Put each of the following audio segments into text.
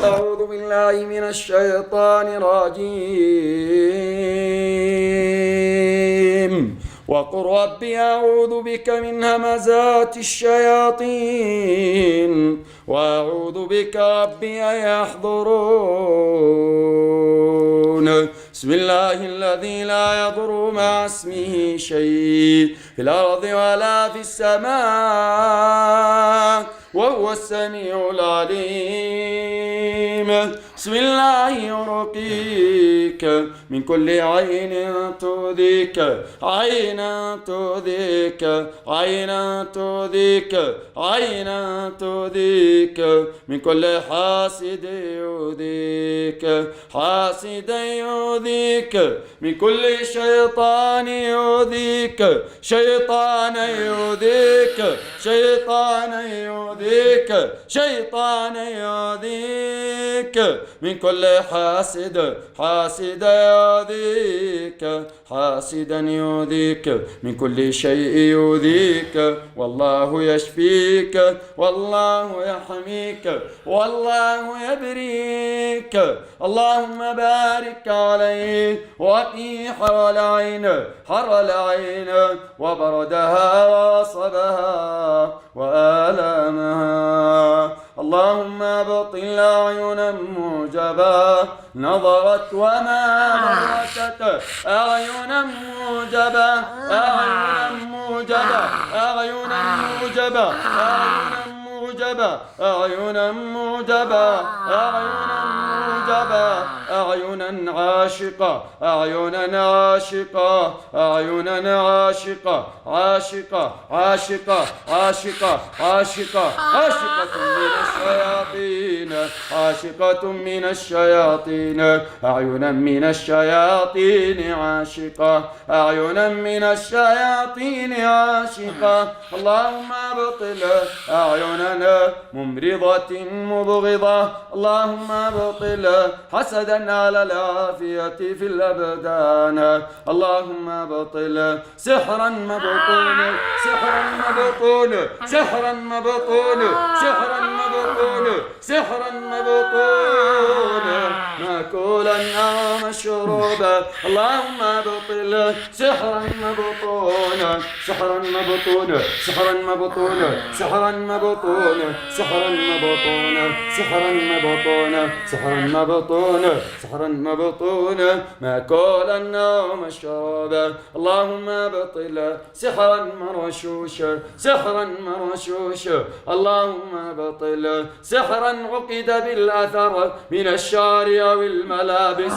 أعوذ بالله من الشيطان الرجيم وقل رب أعوذ بك من همزات الشياطين وأعوذ بك رب أن يحضرون بسم الله الذي لا يضر مع اسمه شيء في الأرض ولا في السماء وهو السميع العليم بسم الله يرقيك من كل عين تؤذيك عينا تؤذيك عينا تؤذيك عينا تؤذيك من كل حاسد يؤذيك حاسد يؤذيك من كل شيطان يؤذيك شيطان يؤذيك شيطان يؤذيك شيطان يؤذيك من كل حاسد حاسد يؤذيك حاسدا يؤذيك من كل شيء يؤذيك والله يشفيك والله يحميك والله يبريك اللهم بارك عليه وقي حر العين حر العين وبردها وصبها وآلامها اللهم ابطل أعينا موجبة نظرت وما نظرت أعينا موجبة أعينا موجبة أعينا موجبة أعينا موجبة أعينا موجبة أعينا موجبة أعينا عاشقة أعينا عاشقة أعينا عاشقة عاشقة عاشقة عاشقة عاشقة عاشقة من الشياطين عاشقة من الشياطين أعينا من الشياطين عاشقة أعينا من الشياطين عاشقة اللهم ابطل أعيننا ممرضة مبغضة اللهم ابطل حسدا على العافية في الأبدان اللهم ابطل سحرا مبطون سحرا مبطون سحرا مبطون سحرا مبطون سحرا مبطون ماكولا أو مشروبا اللهم ابطل سحرا مبطون سحرا مبطون سحرا مبطون سحرا مبطون سحرا مبطون سحرا مبطون سحرا مبطون سحرا مبطون ماكولا أو مشروبا اللهم ابطل سحرا مرشوشا سحرا مرشوشا اللهم ابطل سحرا عقد بالأثر من الشعر أو الملابس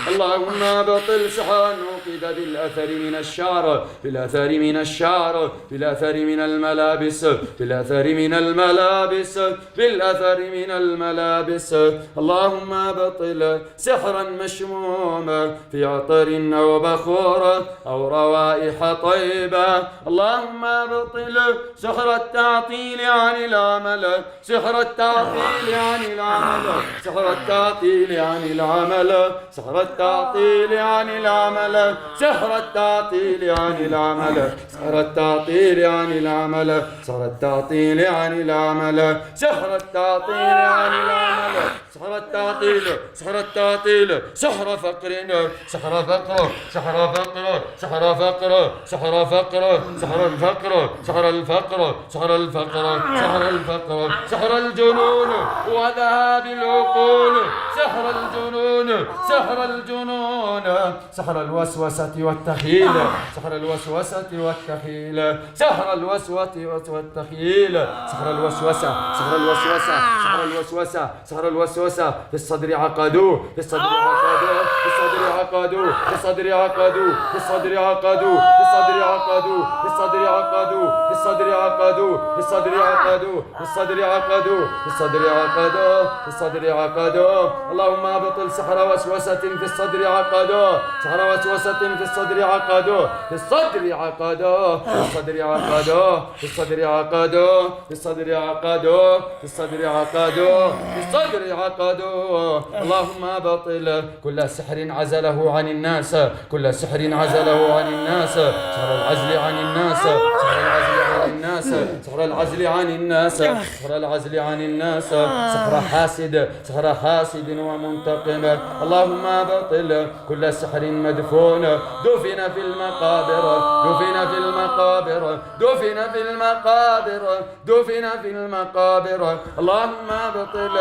اللهم ابطل سحرا عقد بالأثر من الشعر بالأثر من الشعر بالأثر من الملابس بالأثر من الملابس بالأثر من الملابس اللهم ابطل سحرا مشموما في عطر أو بخور أو روائح طيبة اللهم ابطل سحر التعطيل عن العمل سحر التعطيل عن العمل سحر التعطيل عن العمل سحر التعطيل عن العمل سحر التعطيل عن العمل سحر التعطيل عن العمل سحر التعطيل عن العمل سحر التعطيل عن العمل سحر التعطيل سحر التعطيل سحر فقر سحر فقر سحر فقر سحر فقر سحر فقر سحر الفقر سحر الفقر سحر الفقر سحر الفقر سحر الجنون وذهاب العقول سحر الجنون سحر الجنون سحر الوسوسة والتخيل سحر الوسوسة والتخيل سحر الوسوسة والتخيل سحر الوسوسة سحر الوسوسة سحر الوسوسة سحر الوسوسة في الصدر عقدوه في الصدر عقدوه في الصدر عقدوه في الصدر عقدوه في الصدر عقدوه في الصدر عقدوه في الصدر عقدوه في الصدر عقدوه في الصدر عقدوه في الصدر عقدوه في الصدر عقدوه في الصدر عقدوه اللهم ابطل سحر وسوسة في الصدر عقدوه سحر وسوسة في الصدر عقدوه في الصدر عقدوه في الصدر عقدوه في الصدر عقدوه في الصدر عقدوه في الصدر عقدوه في الصدر عقدوه اللهم ابطل كل سحر عزله عن الناس كل سحر عزله عن الناس سحر العزل عن الناس سحر العزل عن الناس الناس، سحر العزل عن الناس، سحر العزل عن الناس، سحر حاسد، سحر حاسد ومنتقم. اللهم أبطل كل سحر مدفون دفن في المقابر، دفن في المقابر، دفن في المقابر، دفن في المقابر. اللهم أبطل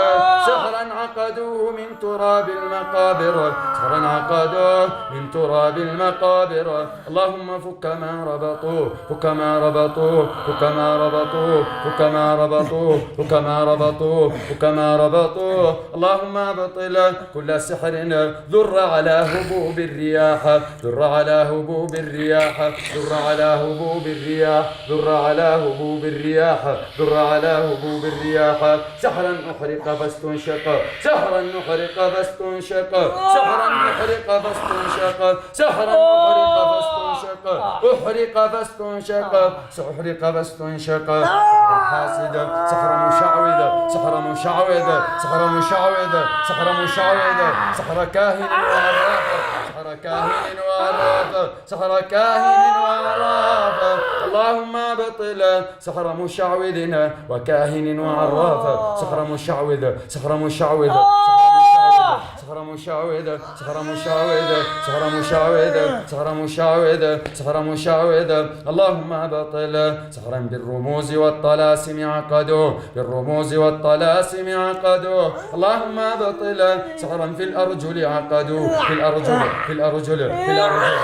سحرا عقدوه من تراب المقابر، سحرا عقدوه من تراب المقابر. اللهم فك ما ربطوه، فك ما ربطوه، فك ما ربطوه، فك ما ربطوه، فك ما ربطوه، فك ما ربطوه. اللهم أبطل كل سحر ذر على هبوب الرياح، ذر على هبوب الرياح، ذر على هبوب الرياح، ذر على هبوب الرياح، ذر على هبوب الرياح. سحرا أحرق فاستنشق، سحرا نحرق فاستنشق، سحرا نحرق فاستنشق، سحرا نحرق فاستنشق، أحرق فاستنشق، سأحرق فاستنشق. سحر حاسد، سحر مشعوذ، سحر مشعوذ، سحر مشعوذ، سحر مشعوذ، سحر كاهن وعراف، سحر كاهن وعراف، سحر كاهن وعراف. اللهم أبطل سحر مشعوذ وكاهن وعراف، سحر مشعوذ، سحر مشعوذ، سحر مشعوذ، سحر مشعوذ، سحر مشعوذ، سحر مشعوذ، سحر مشعوذ. اللهم أبطل سحرا بالرموز والطلاسم عقدوه، بالرموز والطلاسم عقدوه. اللهم أبطل سحرا في الأرجل عقدوه، في الأرجل، في الأرجل، في الأرجل،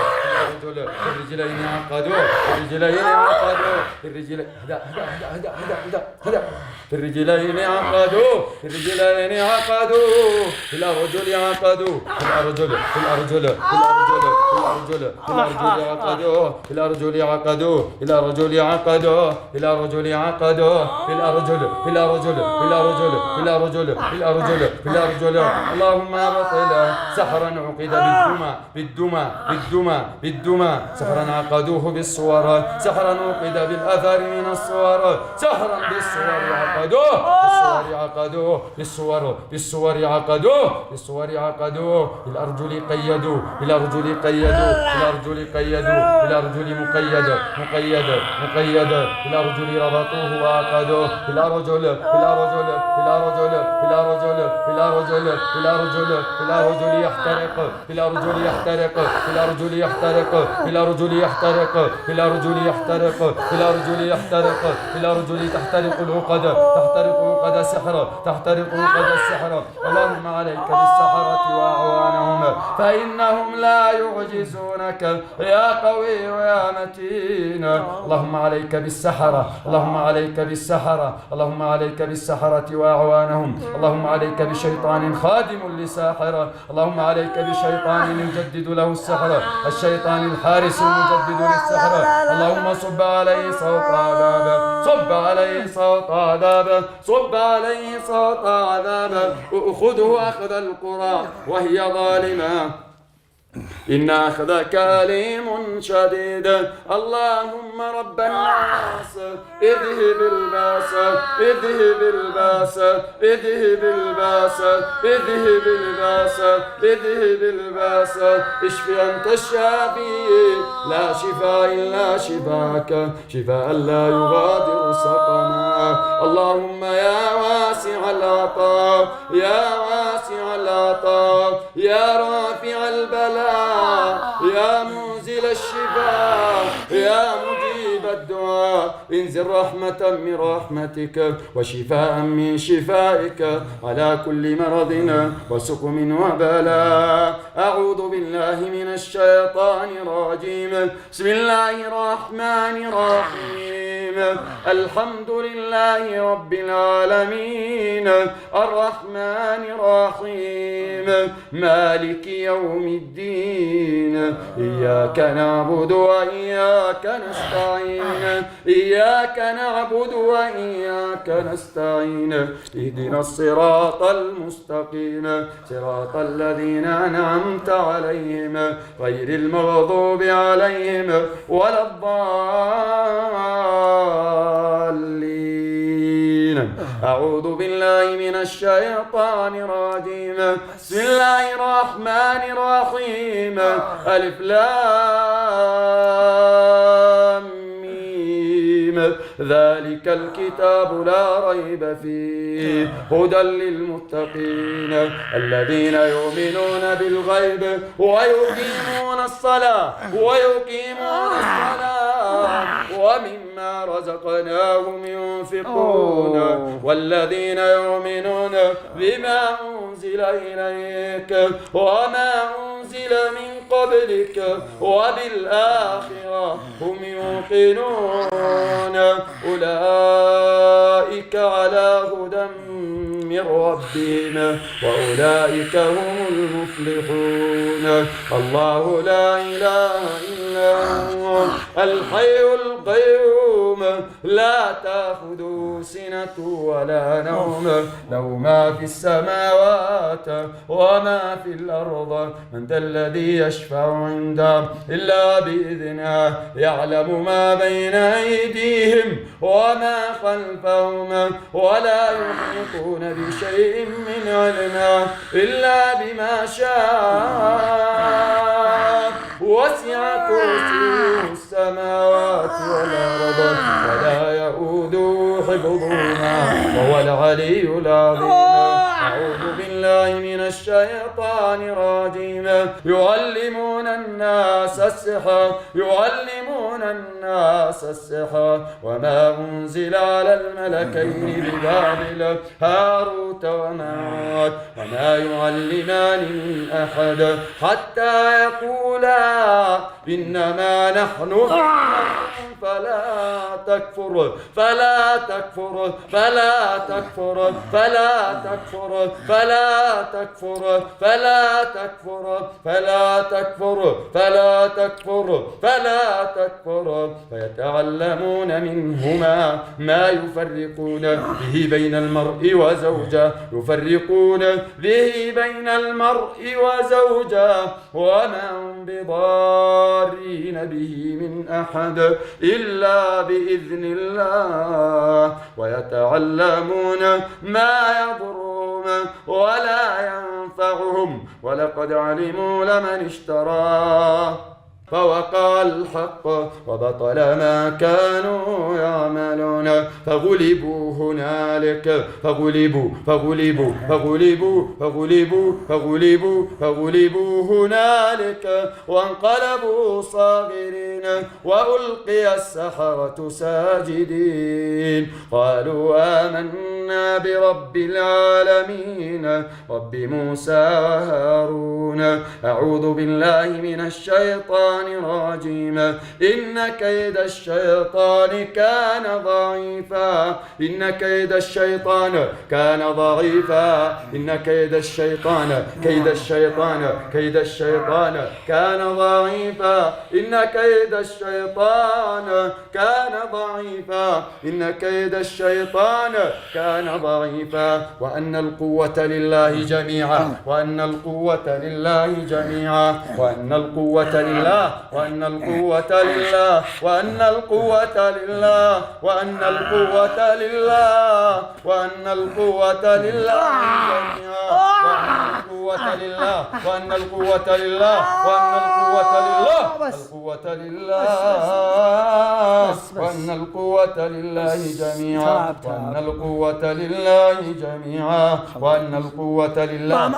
في الرجلين عقدوه، في الرجلين عقدوه، في الرجلين هدا هدا هدا هدا هدا هدا، في الرجلين عقدوه، في الرجلين عقدوه، في الأرجل عقدوه، في الأرجل، في الأرجل، في الأرجل، في الأرجل، في الأرجل عقدوه، في الأرجل عقدوه، في الأرجل عقدوه، في الأرجل عقدوه، في الأرجل، في الأرجل، في الأرجل، في الأرجل، في الأرجل، في الأرجل. اللهم أبطل سحرا عقد بالدمى، بالدمى، بالدمى، بالدمى، سحرا عقدوه بالصور، سحرا عقد بالأثر من الصور، سحرا بالصور عقدوه، بالصور عقدوه، بالصور، بالصور عقدوه، بالصور عقدوه، بالأرجل قيدوا، بالأرجل قيدوا، بالأرجل قيدوا، بالأرجل مقيد، مقيد، مقيد، بالأرجل ربطوه وعقدوه، بالأرجل، بالأرجل، بالأرجل، بالأرجل، بالأرجل، بالأرجل، بالأرجل يحترق، بالأرجل يحترق، بالأرجل يحترق، بالأرجل يحترق، بالأرجل يحترق، بالأرجل يحترق، بالأرجل تحترق العقد، تحترق عقد السحر، تحترق عقد السحر. اللهم عليك بالسحرة وأعوانهم فإنهم لا يعجزونك يا قوي يا متين. اللهم عليك بالسحرة، اللهم عليك بالسحرة، اللهم عليك بالسحرة وأعوانهم. اللهم عليك بشيطان خادم لساحر، اللهم عليك بشيطان يجدد له السحر، الشيطان الحارس المجدد للسحر. اللهم صب عليه صوت عذاب، صب عليه صوت عذاب، صب عليه صوت عذاب. خذه أخذ القرى وهي ظالمة، إن أخذك أليم شديد. اللهم رب الناس اذهب الباس، اذهب الباس، اذهب الباس، اذهب الباس، اذهب الباس. اشف أنت الشافي، لا شفاء إلا شفاك، شفاء لا يغادر سقما. اللهم يا واسع العطاء، يا واسع العطاء، يا رافع البلاء، يا منزل الشفاء، يا مجيب الدعاء، انزل رحمة من رحمتك وشفاء من شفائك على كل مرض وسقم وبلاء. أعوذ بالله من الشيطان الرجيم. بسم الله الرحمن الرحيم. الحمد لله رب العالمين، الرحمن الرحيم، مالك يوم الدين. إياك نعبد وإياك نستعين، إياك نعبد وإياك نستعين. اهدنا الصراط المستقيم، صراط الذين أنعمت عليهم غير المغضوب عليهم ولا الضالين. أعوذ بالله من الشيطان الرجيم. بسم الله الرحمن الرحيم. ألف لام ميم. الحكيم. ذلك الكتاب لا ريب فيه هدى للمتقين الذين يؤمنون بالغيب ويقيمون الصلاة ومما رزقناهم ينفقون والذين يؤمنون بما أنزل إليك وما أنزل من قبلك وبالآخرة هم يوقنون أولئك على هدى من ربهم وأولئك هم المفلحون. الله لا إله إلا هو الحي القيوم لا تأخذه سنة ولا نوم له ما في السماوات وما في الأرض من ذا الذي يشفع عنده إلا بإذنه يعلم ما بين أيديهم وما خلفهم ولا يحيطون بشيء من علمه إلا بما شاء وسع كرسيه السماوات والأرض ولا يؤوده حفظهما وهو العلي العظيم. أعوذ بالله من الشيطان الرجيم. يعلمون الناس السحر وما أنزل على الملكين ببابل هاروت وماروت وما يعلمان من أحد حتى يقولا إنما نحن فلا تكفر فلا تكفر فلا تكفر فلا تكفر فلا تكفر فلا تكفر فلا تكفر فلا تكفر فلا تكفر فيتعلمون منهما ما يفرقون به بين المرء وزوجه وما هم بضارين به من أحد إلا بإذن الله ويتعلمون ما يضرهم ولا ينفعهم ولقد علموا لمن اشتراه فوقع الحق وبطل ما كانوا يعملون فغلبوا هنالك فغلبوا هنالك وانقلبوا صاغرين وألقي السحرة ساجدين قالوا آمنا برب العالمين رب موسى وهارون. أعوذ بالله من الشيطان الرجيم. إن كيد الشيطان كان ضعيفا إن كيد الشيطان كان ضعيفا إن كيد الشيطان كان ضعيفا إن كيد الشيطان كان ضعيفا وأن القوة لله جميعا وأن القوة لله وأن القوة لله وأن القوة لله وأن القوة لله وأن القوة لله وأن القوة لله وأن القوة لله وأن القوة لله وأن القوة لله وأن القوة لله جميعا وأن القوة لله جميعا وأن القوة لله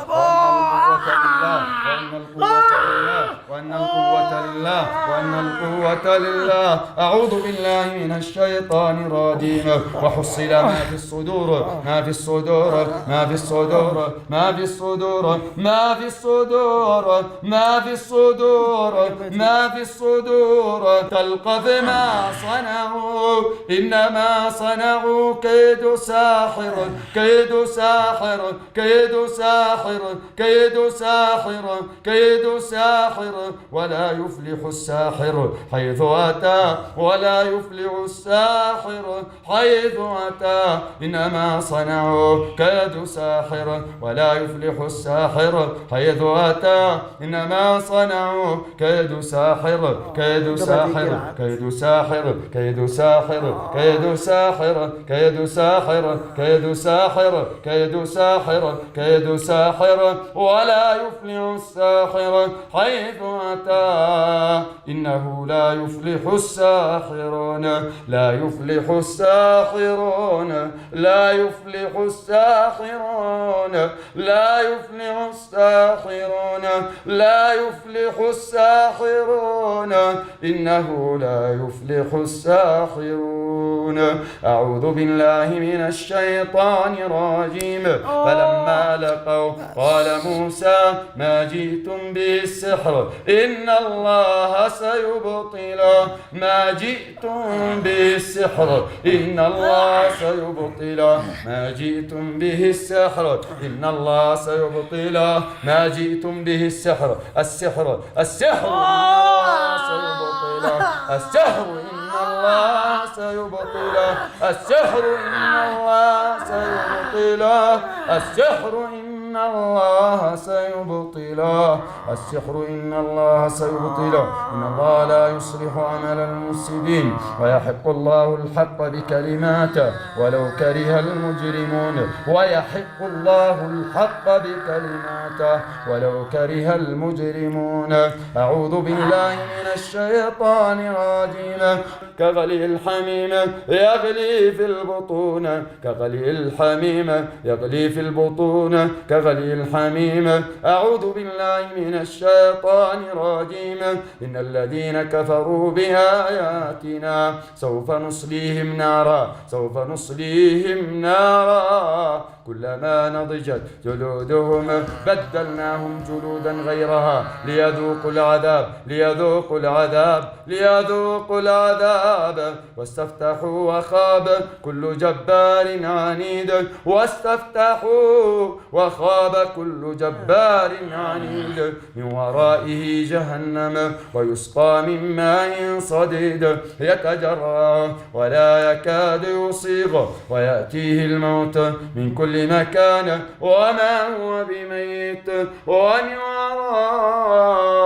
وأن القوة لله وأن القوة لله. أعوذ بالله من الشيطان الرجيم. وحصل ما في الصدور ما في الصدور ما في الصدور ما في الصدور ما في الصدور ما في الصدور ما في الصدور تلقف ما صنعوا إنما صنعوا كيد ساحر كيد ساحر كيد ساحر كيد ساحر كيد ساحر ولا يفلح الساحر حيث أتى ولا يفلح الساحر حيث أتى إنما صنعوا كيد ساحر ولا يفلح الساحر حيث أتى إنما صنعوا كيد ساحر كيد ساحر كيد ساحر كيد ساحر كيد ساحر كيد ساحر كيد ساحر كيد ساحر كيد ساحر ولا لا يفلح الساحر حيث أتى إنه لا يفلح الساحرون لا يفلح الساحرون لا يفلح الساحرون لا يفلح الساحرون لا يفلح الساحرون إنه لا يفلح الساحرون. أعوذ بالله من الشيطان الرجيم. فلما لقوا قال موسى ما جئتم به السحر إن الله سيبطله ما جئتم به السحر إن الله سيبطله ما جئتم به السحر إن الله سيبطله ما جئتم به السحر السحر الله سيبطله السحر إن الله سيبطله السحر إن الله سيبطله السحر إن الله سيبطله السحر إن الله سيبطله إن الله لا يصلح عمل المفسدين ويحق الله الحق بكلماته ولو كره المجرمون ويحق الله الحق بكلماته ولو كره المجرمون. أعوذ بالله من الشيطان الرجيم. كغلي الحميم يغلي في البطون كغلي الحميم يغلي في البطون كغلي الحميم. أعوذ بالله من الشيطان الرجيم. إن الذين كفروا بآياتنا سوف نصليهم نارا سوف نصليهم نارا كلما نضجت جلودهم بدلناهم جلودا غيرها ليذوقوا العذاب ليذوقوا العذاب ليذوقوا العذاب. واستفتحوا وخاب كل جبار عنيد واستفتحوا وخاب كل جبار عنيد من ورائه جهنم ويسقى من ماء صديد يتجرعه ولا يكاد يصيغ ويأتيه الموت من كل مكان وما هو بميت ومن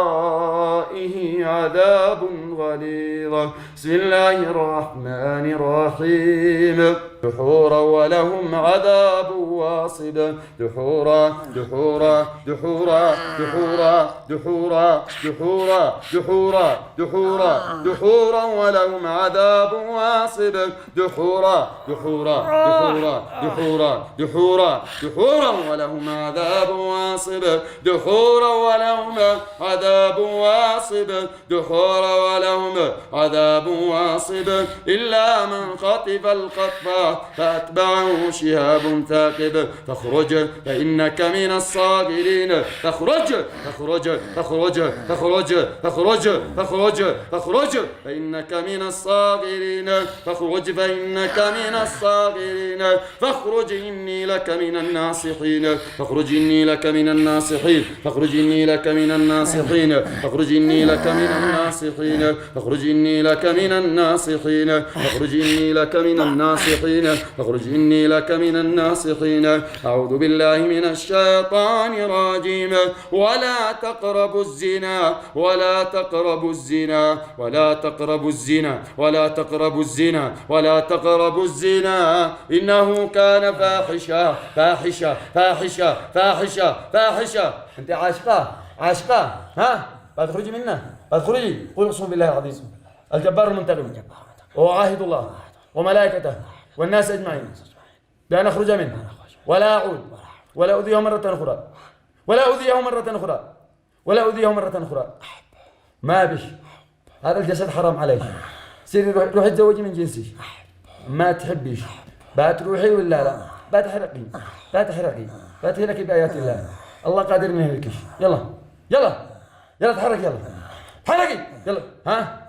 ورائه عذاب غليظ. بسم الله الرحمن الرحيم. دحورا ولهم عذاب واصب دحورا دحورا دحورا دحورا دحورا دحورا دحورا دحورا دحورا ولهم عذاب واصب دحورا دحورا دحورا دحورا دحورا دحورا ولهم عذاب واصب دحورا ولهم عذاب واصب دحورا ولهم عذاب واصب إلا من خطف الخطفة فأتبعه شهاب ثاقب فاخرج فإنك من الصاغرين. فاخرج فاخرج فاخرج فاخرج فاخرج فاخرج فاخرج فإنك من الصاغرين فاخرج فإنك من الصاغرين فاخرج إني لك من الناصحين فاخرج إني لك من الناصحين فاخرج إني لك من الناصحين فاخرج إني لك من الناصحين فاخرج إني لك من الناصحين فاخرج إني لك من الناصحين فاخرج إني لك من الناصحين. أعوذ بالله من الشيطان الرجيم. ولا تقربوا الزنا ولا تقربوا الزنا ولا تقربوا الزنا ولا تقربوا الزنا ولا تقربوا الزنا إنه كان فاحشة فاحشة فاحشة فاحشة فاحشة. أنت عاشقة عاشقة ها تخرجي منه تخرجي. قل اقسم بالله العظيم الجبار المنتقم وعاهد الله وملائكته والناس أجمعين بأن أخرج منه ولا أعود ولا أذيه مرة أخرى ولا أذيه مرة أخرى ولا أذيه مرة أخرى. ما بش هذا الجسد حرام عليك. سيري روحي تزوجي من جنسي ما تحبيش بتروحي ولا لا بتحرقي بتحرقي بتهلكي بآيات الله. الله قادر ما يهلكش. يلا يلا يلا تحرك يلا تحركي يلا ها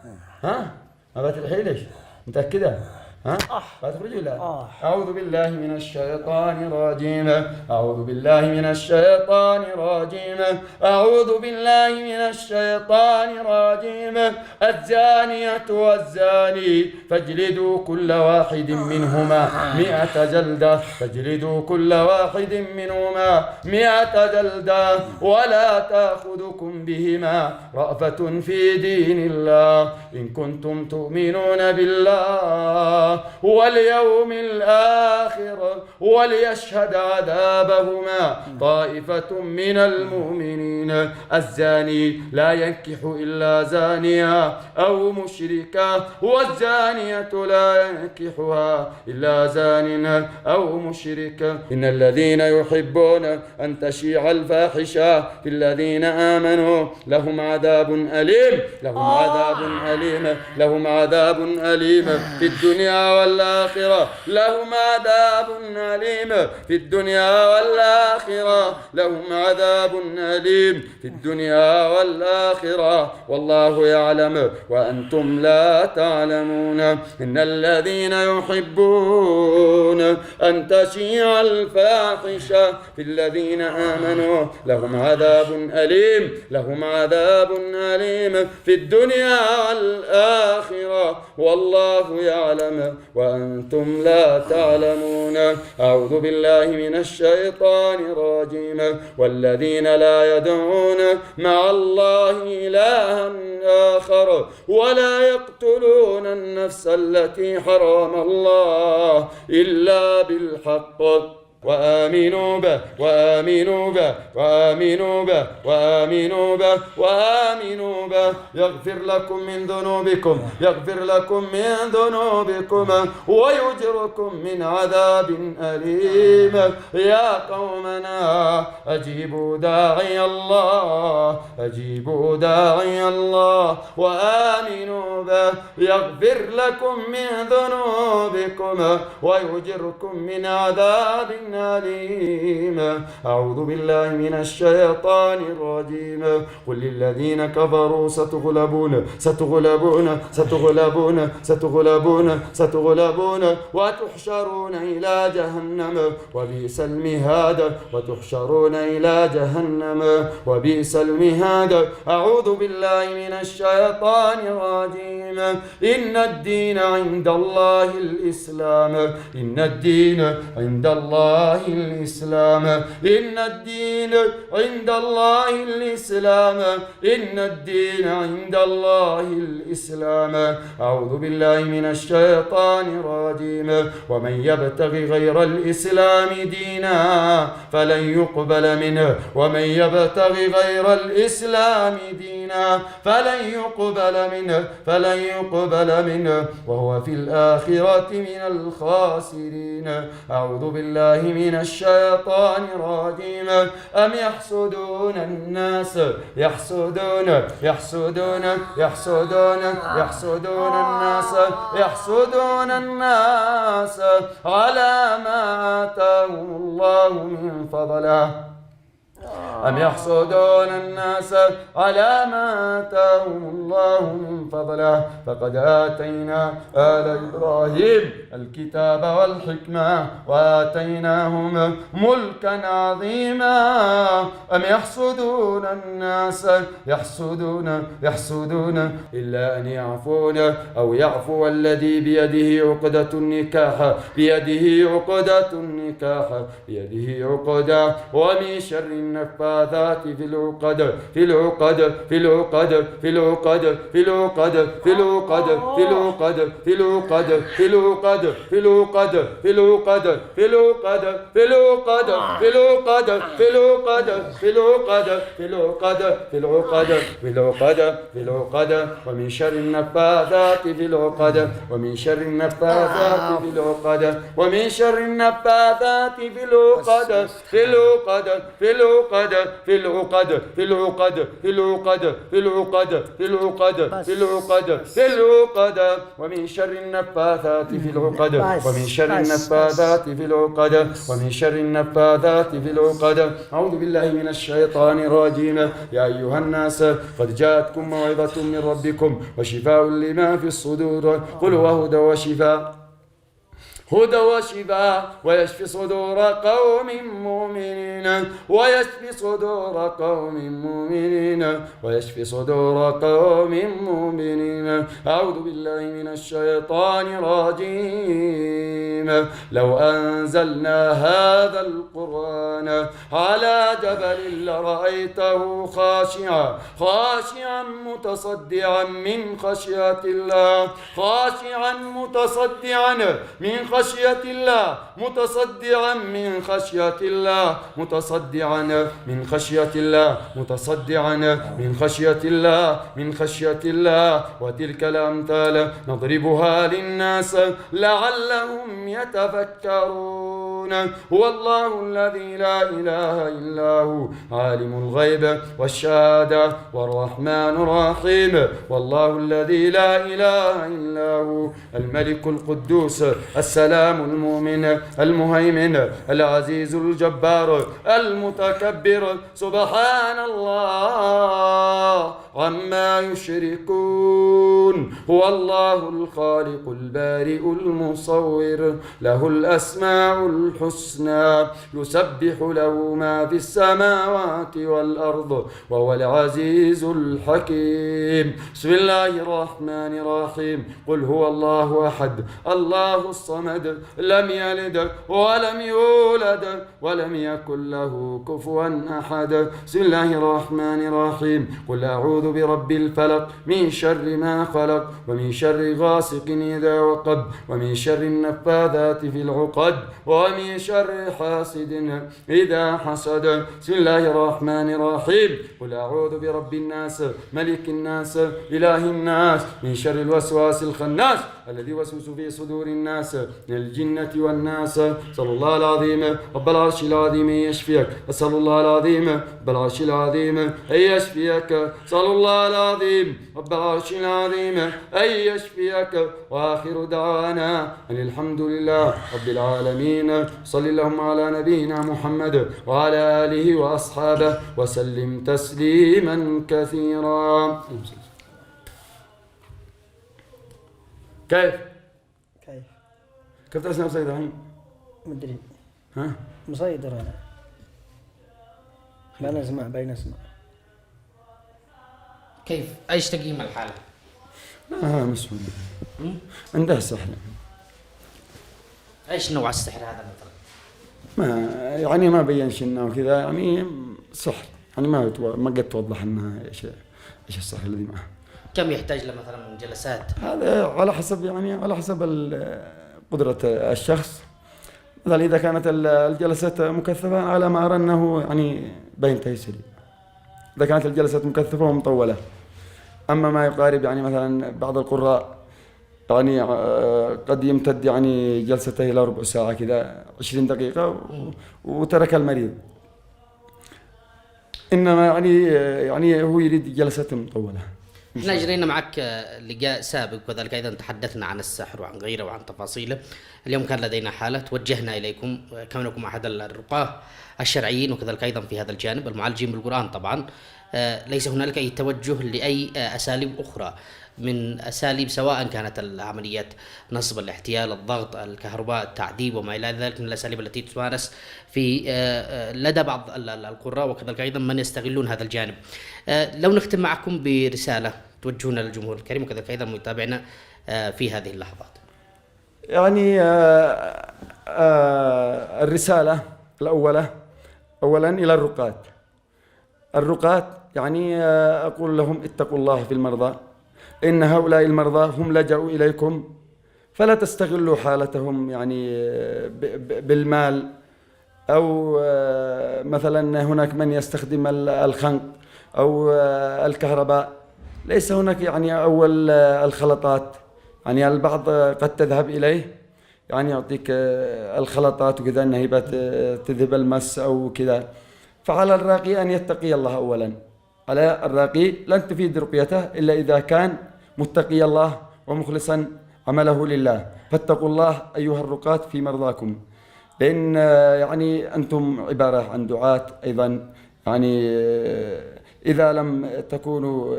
ما بتلحقي ليش متأكدة ها؟ فتخرجوا لا. أعوذ بالله من الشيطان الرجيم. أعوذ بالله من الشيطان الرجيم. أعوذ بالله من الشيطان الرجيم. الزانية والزاني فاجلدوا كل واحد منهما 100 جلدة فاجلدوا كل واحد منهما 100 جلدة ولا تأخذكم بهما رأفة في دين الله إن كنتم تؤمنون بالله واليوم الآخر وليشهد عذابهما طائفة من المؤمنين. الزاني لا ينكح إلا زانيا أو مشركا والزانية لا ينكحها إلا زان أو مشركا. إن الذين يحبون أن تشيع الفاحشة في الذين آمنوا لهم عذاب أليم، لهم عذاب أليم، لهم عذاب أليم في الدنيا والآخرة، لهم عذاب أليم في الدنيا والآخرة، لهم عذاب أليم في الدنيا والآخرة والله يعلم وأنتم لا تعلمون. إن الذين يحبون أن تشيع الفاحشة في الذين آمنوا لهم عذاب أليم، لهم عذاب أليم في الدنيا والآخرة والله يعلم وأنتم لا تعلمون. أعوذ بالله من الشيطان الرجيم. والذين لا يدعون مع الله إلها آخر ولا يقتلون النفس التي حرم الله إلا بالحق وآمنوا به وآمنوا به وآمنوا به وآمنوا به وآمنوا به يغفر لكم من ذنوبكم، يغفر لكم من ذنوبكم ويجركم من عذاب أليم. يا قومنا أجيبوا داعي الله، أجيبوا داعي الله وآمنوا به يغفر لكم من ذنوبكم ويجركم من عذاب أليم. أعوذ بالله من الشيطان الرجيم. قل للذين كفروا ستغلبون ستغلبون ستغلبون ستغلبون ستغلبون وتحشرون إلى جهنم وبئس المهاد، وتحشرون إلى جهنم وبئس المهاد. أعوذ بالله من الشيطان الرجيم. إن الدين عند الله الإسلام، إن الدين عند الله الإسلام، إن الدين عند الله الإسلام، إن الدين عند الله الإسلام. أعوذ بالله من الشيطان الرجيم. ومن يبتغي غير الإسلام دينا فلن يقبل منه، ومن يبتغي غير الإسلام دينا فلن يقبل منه، فلن يقبل منه وهو في الآخرة من الخاسرين. أعوذ بالله من الشيطان الرجيم. أم يحسدون الناس، يحسدون يحسدون يحسدون يحسدون الناس، يحسدون الناس على ما آتاهم الله من فضله. أم يحسدون الناس على ما آتاهم الله من فضله. فقد آتينا آل إبراهيم الكتاب والحكمة وآتيناهم ملكا عظيما. أم يحسدون الناس، يحسدون إلا أن يعفون أو يعفو الذي بيده عقدة النكاح، بيده عقدة النكاح، بيده عقدة. ومن شر النفاثات في العقد، في العقد، في العقد، في العقد، في العقد، في العقد، في العقد، في العقد، في العقد، في العقد، في العقد، في العقد، في العقد، في العقد، في العقد، في العقد، في العقد، في العقد، في العقد، في العقد. ومن شر النفاثات في العقد، ومن شر النفاثات في العقد، ومن شر النفاثات في العقد، في العقد، في العقد، في العقد، في العقد، في العقد، في العقد، في العقد، في العقد، في العقد. ومن شر النفاثات في العقد، ومن شر النفاثات في العقد، ومن شر النفاثات في العقد. أعوذ بالله من الشيطان الرجيم. يا أيها الناس قد جاءتكم موعظة من ربكم وشفاء لما في الصدور. قل هو هدى وشفاء، هدى وشفاء ويشفي صدور قوم مؤمنين ويشفي صدور قوم مؤمنين ويشفي صدور قوم مؤمنين. أعوذ بالله من الشيطان الرجيم. لو أنزلنا هذا القرآن على جبل لرأيته خاشعا متصدعا من خشية الله خاشعا متصدعا من خشية الله متصدعا من خشية الله متصدعا من خشية الله متصدعا من خشية الله من خشية الله. وتلك الأمثال نضربها للناس لعلهم يتفكرون. هو الله الذي لا إله إلا هو عالم الغيب والشهادة والرحمن الرحيم. والله الذي لا إله إلا هو الملك القدوس السلام المؤمن المهيمن العزيز الجبار المتكبر سبحان الله عما يشركون. هو الله الخالق البارئ المصور له الأسماء الحسنى يسبح له ما في السماوات والأرض وهو العزيز الحكيم. بسم الله الرحمن الرحيم. قل هو الله أحد الله الصمد لم يلد ولم يولد ولم يكن له كفوا أحد. بسم الله الرحمن الرحيم. قل أعوذ برب الفلق من شر ما خلق ومن شر غاسق إذا وقب ومن شر النفاذات في العقد ومن شر حاسد إذا حسد. بسم الله الرحمن الرحيم. قل أعوذ برب الناس ملك الناس إله الناس من شر الوسواس الخناس الذي يوسوس في صدور الناس من الجنة والناس. صلى الله العظيم رب العرش العظيم أن يشفيك. أسأل الله العظيم رب العرش العظيم أن يشفيك. صلى الله العظيم رب العرش العظيم أن يشفيك. وآخر دعوانا أن الحمد لله رب العالمين. صلى اللهم على نبينا محمد وعلى آله وأصحابه وسلم تسليما كثيرا. كيف درس نفسك الحين؟ مدري ها؟ مصيدر أنا لا نسمع بين نسمع. كيف ايش تقييم الحالة؟ مسؤول عنده سحر. ايش نوع السحر هذا مثلا؟ ما بينش انه كذا يعني سحر يعني ما قد توضح انها ايش السحر الذي معه. كم يحتاج له مثلا من جلسات؟ هذا على حسب قدرة الشخص. مثلا إذا كانت الجلسات مكثفة على ما أرى أنه يعني بينتهي سريع. إذا كانت الجلسات مكثفة ومطولة. أما ما يقارب يعني مثلا بعض القراء يعني قد يمتد يعني جلسته إلى ربع ساعة كذا 20 دقيقة وترك المريض. إنما يعني هو يريد جلسة مطولة. احنا اجرينا معك لقاء سابق وذلك ايضا تحدثنا عن السحر وعن غيره وعن تفاصيله. اليوم كان لدينا حالة توجهنا اليكم كونكم احد الرقاة الشرعيين وكذلك ايضا في هذا الجانب المعالجين بالقرآن طبعا. ليس هنالك اي توجه لاي اساليب اخرى من اساليب سواء كانت العمليات نصب الاحتيال الضغط الكهرباء التعذيب وما الى ذلك من الاساليب التي تمارس في لدى بعض القراء وكذلك ايضا من يستغلون هذا الجانب. لو نختم معكم برسالة توجهونها للجمهور الكريم وكذلك ايضا متابعنا في هذه اللحظات. يعني الرسالة الأولى أولا إلى الرقاة يعني أقول لهم اتقوا الله في المرضى إن هؤلاء المرضى هم لجأوا إليكم فلا تستغلوا حالتهم يعني بالمال أو مثلا هناك من يستخدم الخنق أو الكهرباء. ليس هناك يعني أول الخلطات يعني البعض قد تذهب إليه يعني يعطيك الخلطات وكذا أنها هي تذهب المس أو كذا. فعلى الراقي أن يتقي الله أولا. على الراقي لن تفيد رقيته إلا إذا كان متقي الله ومخلصا عمله لله. فاتقوا الله أيها الرقاة في مرضاكم لأن يعني أنتم عبارة عن دعاة أيضا يعني إذا لم تكونوا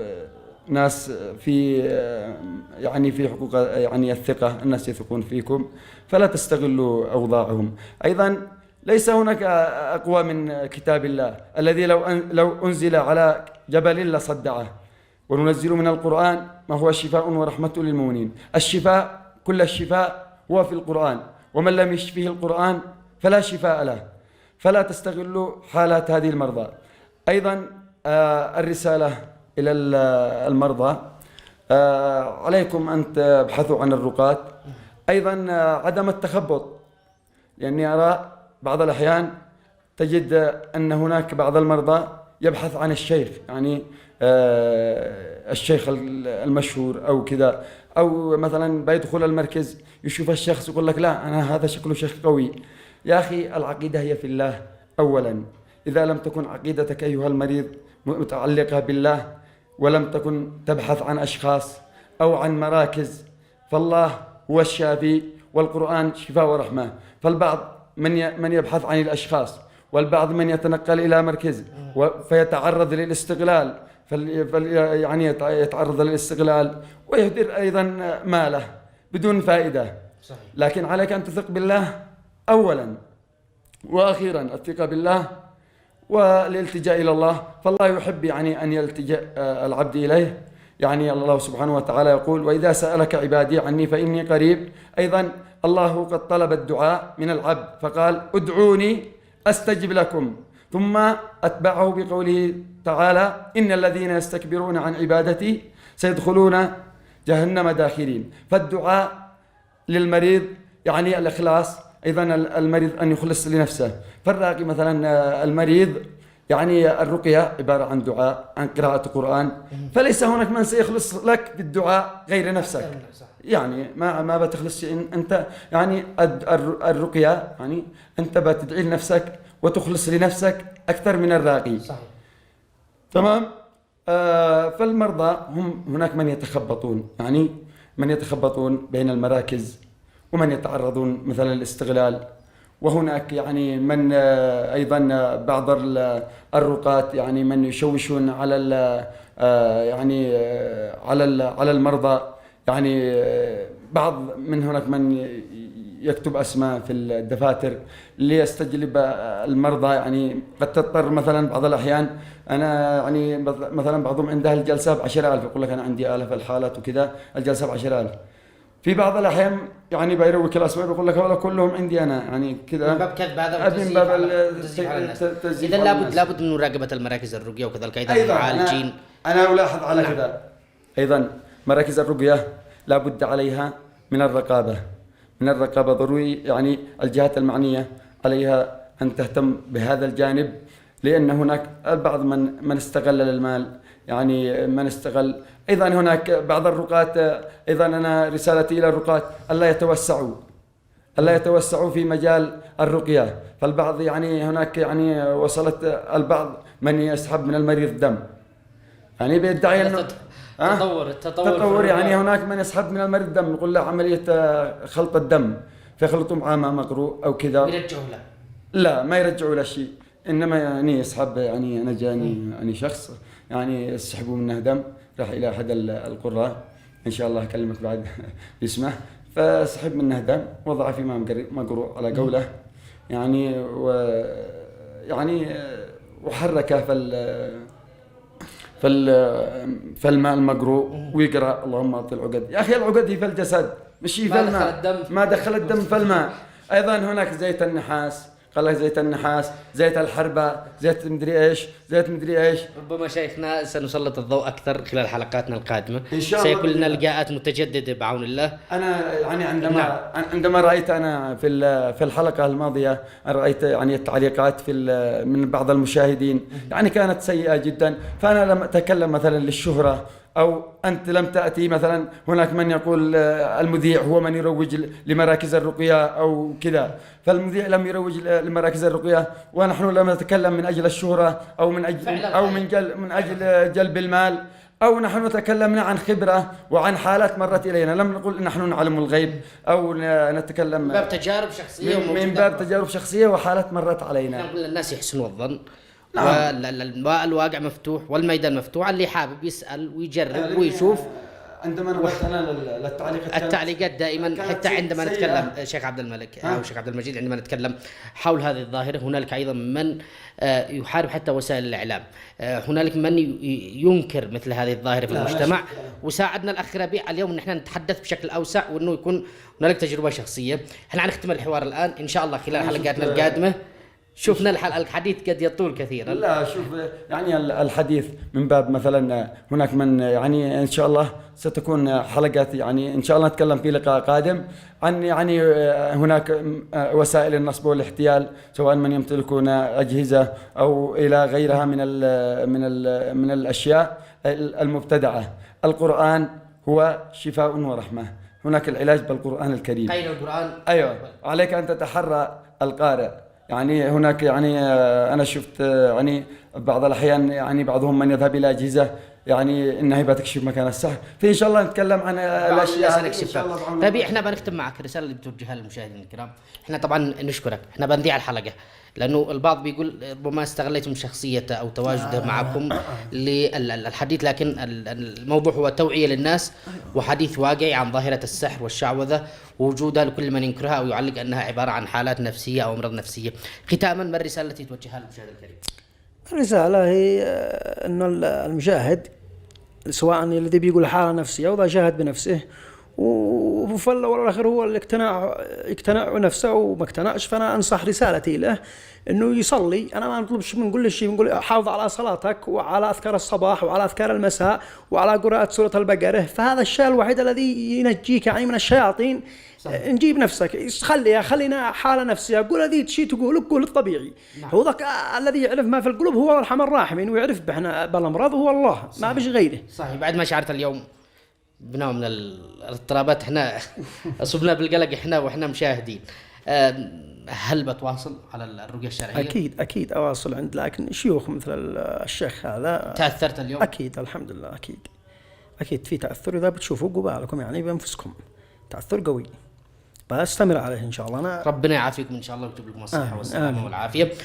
ناس في يعني في حقوق يعني الثقة، الناس يثقون فيكم، فلا تستغلوا أوضاعهم. أيضا ليس هناك أقوى من كتاب الله الذي لو أنزل على جبل لصدعه، وننزل من القرآن ما هو شفاء ورحمة للمؤمنين. الشفاء كل الشفاء هو في القرآن، ومن لم يشفه القرآن فلا شفاء له. فلا تستغلوا حالات هذه المرضى. أيضا الرسالة إلى المرضى، عليكم أن تبحثوا عن الرقاة. أيضا عدم التخبط، لأني أرى بعض الأحيان تجد أن هناك بعض المرضى يبحث عن الشيخ، يعني الشيخ المشهور أو كذا، أو مثلا بيدخل المركز يشوف الشخص يقول لك لا أنا هذا شكله شيخ قوي. يا أخي العقيدة هي في الله أولا. إذا لم تكن عقيدتك أيها المريض متعلقة بالله، ولم تكن تبحث عن أشخاص أو عن مراكز، فالله هو الشافي والقرآن شفاء ورحمة. فالبعض من يبحث عن الأشخاص، والبعض من يتنقل إلى مركز فيتعرض للاستغلال، يعني يتعرض للاستغلال ويهدر أيضا ماله بدون فائدة. صحيح. لكن عليك أن تثق بالله أولا، وأخيرا الثقة بالله والالتجاء إلى الله. فالله يحب يعني أن يلتجأ العبد إليه. يعني الله سبحانه وتعالى يقول وإذا سألك عبادي عني فإني قريب. أيضا الله قد طلب الدعاء من العبد فقال ادعوني أستجب لكم، ثم أتبعه بقوله تعالى إن الذين يستكبرون عن عبادتي سيدخلون جهنم داخرين. فالدعاء للمريض يعني الإخلاص. أيضا المريض أن يخلص لنفسه. فالراقي مثلا المريض يعني الرقية عبارة عن دعاء، عن قراءة قرآن، فليس هناك من سيخلص لك بالدعاء غير نفسك. يعني ما بتخلص أنت، يعني الرقية يعني أنت بتدعي لنفسك وتخلص لنفسك أكثر من الراقي. صحيح. تمام. فالمرضى هم هناك من يتخبطون، يعني من يتخبطون بين المراكز، ومن يتعرضون مثلا للاستغلال، وهناك يعني من أيضا بعض الرقاة يعني من يشوشون على يعني على المرضى. يعني بعض من هناك من يكتب أسماء في الدفاتر ليستجلب المرضى. يعني قد تضطر مثلا بعض الأحيان أنا يعني مثلا بعضهم عنده الجلسة ب10,000، يقول لك أنا عندي آلاف الحالات وكذا، الجلسة ب10,000. في بعض الأحيان يعني بيروك الأسماء بيقول لك هؤلاء كلهم عندي أنا، يعني كذا من باب كذب هذا من باب التزييف. إذا لابد من مراقبة المراكز الرقية وكذلك أيضا المعالجين. أنا ألاحظ على كذا. أيضا مراكز الرقية لابد عليها من الرقابة ضروري. يعني الجهات المعنية عليها أن تهتم بهذا الجانب، لأن هناك البعض من استغل المال، يعني من استغل. أيضا هناك بعض الرقاة، أيضا أنا رسالتي إلى الرقاة ألا يتوسعوا في مجال الرقية. فالبعض يعني هناك يعني وصلت البعض من يسحب من المريض دم، يعني بيدعي أنه تطور. يعني هناك من يسحب من المريض دم، يقول له عملية خلط الدم، فيخلطوا معاه ماء مقروء أو كذا. يرجعوا له؟ لا، ما يرجعوا له شيء، إنما يعني يسحب. يعني أنا جاني يعني شخص يعني يسحبوا منه دم، راح إلى أحد القراء إن شاء الله أكلمك بعد باسمه، فسحب منه دم وضع في ماء مقروء على قوله، يعني وحركه فالماء المقروء ويقرأ اللهم أعط العقد. يا أخي العقد هي في الجسد مش في الماء، ما دخل الدم في الماء. أيضا هناك زيت النحاس، قال لك زيت النحاس، زيت الحربة، زيت مدري ايش. ربما شيخنا سنسلط الضوء اكثر خلال حلقاتنا القادمه ان شاء الله. سيكون لنا لقاءات متجدده بعون الله. انا يعني عندما رايت انا في الحلقه الماضيه رايت يعني التعليقات من بعض المشاهدين يعني كانت سيئه جدا. فانا لم اتكلم مثلا للشهره، أو أنت لم تأتي مثلا. هناك من يقول المذيع هو من يروج لمراكز الرقية أو كذا، فالمذيع لم يروج لمراكز الرقية، ونحن لم نتكلم من أجل الشهرة أو من أجل جلب المال، أو نحن تكلمنا عن خبرة وعن حالات مرت إلينا. لم نقول نحن نعلم الغيب أو نتكلم من باب تجارب شخصية وحالات مرت علينا. نقول للناس يحسنوا الظن والواقع مفتوح والميدان مفتوح، اللي حابب يسأل ويجرب ويشوف. عندما نبحث أنا التعليقات دائما، حتى عندما نتكلم شيخ عبد الملك أو شيخ عبد المجيد، عندما نتكلم حول هذه الظاهرة هنالك أيضا من يحارب حتى وسائل الإعلام، هنالك من ينكر مثل هذه الظاهرة في المجتمع. وساعدنا الأخ ربيع اليوم أن احنا نتحدث بشكل أوسع وأنه يكون هنالك تجربة شخصية. احنا حنختم الحوار الآن إن شاء الله خلال حلقاتنا القادمة. شوفنا الحديث قد يطول كثيرا. لا شوف، يعني الحديث من باب مثلا هناك من يعني إن شاء الله ستكون حلقات، يعني إن شاء الله نتكلم في لقاء قادم عن يعني هناك وسائل النصب والاحتيال، سواء من يمتلكون أجهزة أو إلى غيرها من الأشياء المبتدعة. القرآن هو شفاء ورحمة، هناك العلاج بالقرآن الكريم. قيل القرآن. أيوة، عليك أن تتحرى القارئ. يعني هناك يعني أنا شفت يعني بعض الأحيان يعني بعضهم من يذهب إلى أجهزة يعني إنها يبغى تكشف مكان السحر. في إن شاء الله نتكلم عن الأشياء نكشفها. طيب احنا بنختم معك الرسالة اللي بتوجهها للمشاهدين الكرام. احنا طبعا نشكرك، احنا بنذيع الحلقة لأنه البعض بيقول ربما استغليتم شخصيته أو تواجده معكم للحديث، لكن الموضوع هو توعية للناس وحديث واقعي عن ظاهرة السحر والشعوذة ووجودها لكل من ينكرها أو يعلق أنها عبارة عن حالات نفسية أو أمراض نفسية. ختاما، ما الرسالة التي توجهها للمشاهد الكريم؟ الرسالة هي أن المشاهد سواء الذي بيقول حالة نفسية وذا شاهد بنفسه وفل والآخر هو اللي يقتنع نفسه وما اقتنعش، فأنا أنصح رسالتي له إنه يصلي. أنا ما نطلبش من كل شيء، نقول حافظ على صلاتك وعلى أذكار الصباح وعلى أذكار المساء وعلى قراءة سورة البقرة، فهذا الشيء الوحيد الذي ينجيك يعني من الشياطين. صحيح. نجيب نفسك، خلينا حالة نفسية، قول هذه شيء قول الطبيعي. نعم. هو ذاك الذي يعرف ما في القلوب هو أرحم الراحمين، ويعرف بحنا بالأمراض هو الله. صحيح. ما بيش غيره. صحيح. بعد ما شعرت اليوم بنوع من الاضطرابات، احنا أصبنا بالقلق احنا مشاهدين، هل بتواصل على الرقية الشرعية؟ أكيد أواصل عند لكن شيوخ مثل الشيخ هذا. تأثرت اليوم؟ أكيد الحمد لله، أكيد في تأثر، إذا بتشوفوا قبالكم يعني بأنفسكم تأثر قوي، بستمر عليه إن شاء الله. ربنا يعافيكم إن شاء الله ويكتب لكم الصحة والسلامة والعافية.